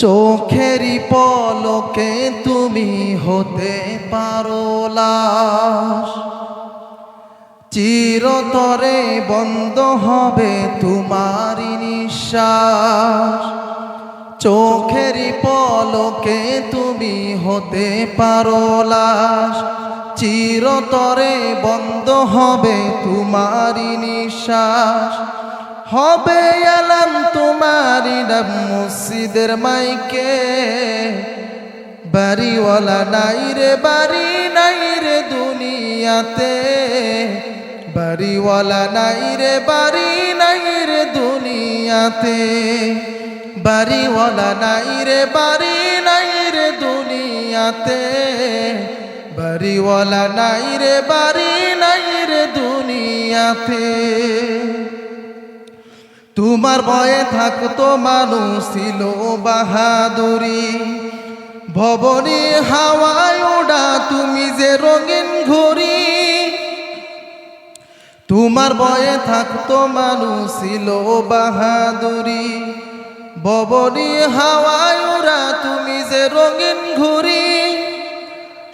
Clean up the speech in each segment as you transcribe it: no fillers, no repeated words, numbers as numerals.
চোখেরই পলকে তুমি হতে পারো লাশ, চিরতরে বন্ধ হবে তোমারই নিঃশ্বাস। চোখেরই পলকে তুমি হতে পারো লাশ, চিরতরে বন্ধ হবে তোমারই নিঃশ্বাস। হবে এলাম তোমারই নাম মসজিদের মাইকে, বাড়িওয়ালা নাই রে বাড়ি নাই রে দুনিয়াতে, বাড়িওয়ালা নাই রে বাড়ি নাই রে দুনিয়াতে, বাড়িওয়ালা নাই রে বাড়ি নাই রে দুনিয়াতে, বাড়িওয়ালা নাই রে বাড়ি নাই রে দুনিয়াতে। তোমার ভয়ে থাকতো মানুষ ছিল বাহাদুরি, ভবনী হাওয়ায় ওড়া তুমি যে রঙিন ঘুড়ি। তোমার ভয়ে থাকতো মানুষ ছিল বাহাদুরি, ভবনী হাওয়ায় ওড়া তুমি যে রঙিন ঘুড়ি।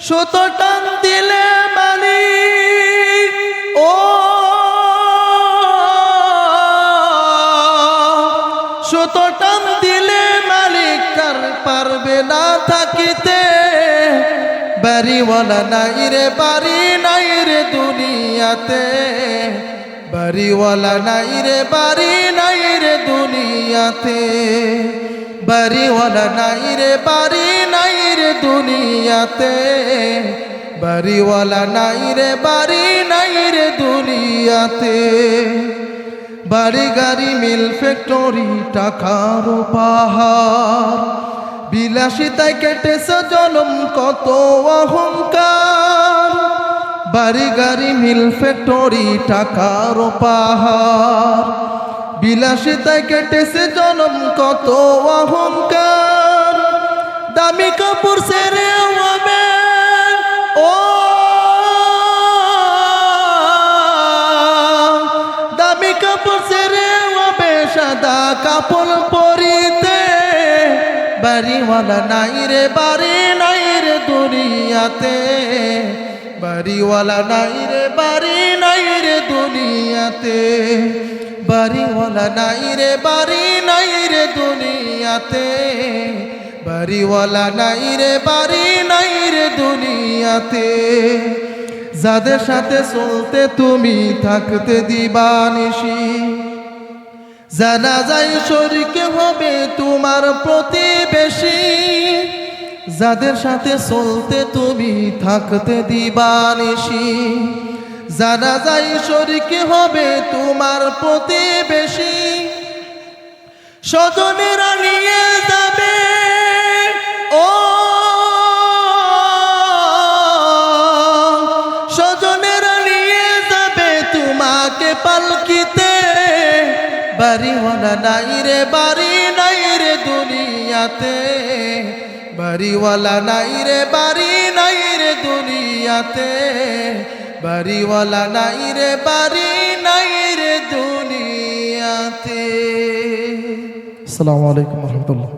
শত টান দিলে মালিক ও শত টান দিলে মালিক তার পারবে না থাকিতে, বাড়িওয়ালা নাই রে বাড়ি নাই রে দুনিয়াতে, বাড়িওয়ালা নাই রে বাড়ি নাই রে দুনিয়াতে, বাড়িওয়ালা নাই রে বাড়ি নাই রে দুনিয়াতে, বাড়িওয়ালা নাই রে বাড়ি নাই রে দুনিয়াতে। বাড়ি গাড়ি মিল ফ্যাক্টরি টাকার পাহাড়, বিলাসিতায় কেটেছে জনম কত অহংকার। বাড়ি গাড়ি মিল ফ্যাক্টরি টাকার পাহাড়, বিলাসিতায় কেটেছে জনম কত অহংকার। দামি কাপড় সেরে হবে ও দামি কাপড় সেরে হবে সাদা কাপড় পরিতে, বাড়িওয়ালা নাই রে বাড়ি নাই রে দুনিয়াতে, বাড়িওয়ালা নাই রে বাড়ি নাই রে দুনিয়াতে, বাড়িওয়ালা নাই রে বাড়ি নাই রে দুনিয়াতে, বাড়িওয়ালা নাই রে বাড়ি নাই রে দুনিয়াতে। যাদের সাথে চলতে তুমি থাকতে দিবানিশি, জানাজায় শরীক হবে তোমার প্রতিবেশী। যাদের সাথে চলতে তুমি থাকতে দিবানিশি, জানাজায় শরীক হবে তোমার প্রতিবেশী। স্বজনেরা নিয়ে যাবে ও স্বজনেরা নিয়ে যাবে তোমাকে পালকিতে, বাড়িওয়ালা নাই রে বাড়ি নাই রে দুনিয়াতে, বাড়িওয়ালা নাই রে বাড়ি নাই রে দুনিয়াতে, বাড়িওয়ালা নাই রে বাড়ি নাই রে দুনিয়াতে। আসসালামু আলাইকুম ওয়া রাহমাতুল্লাহ।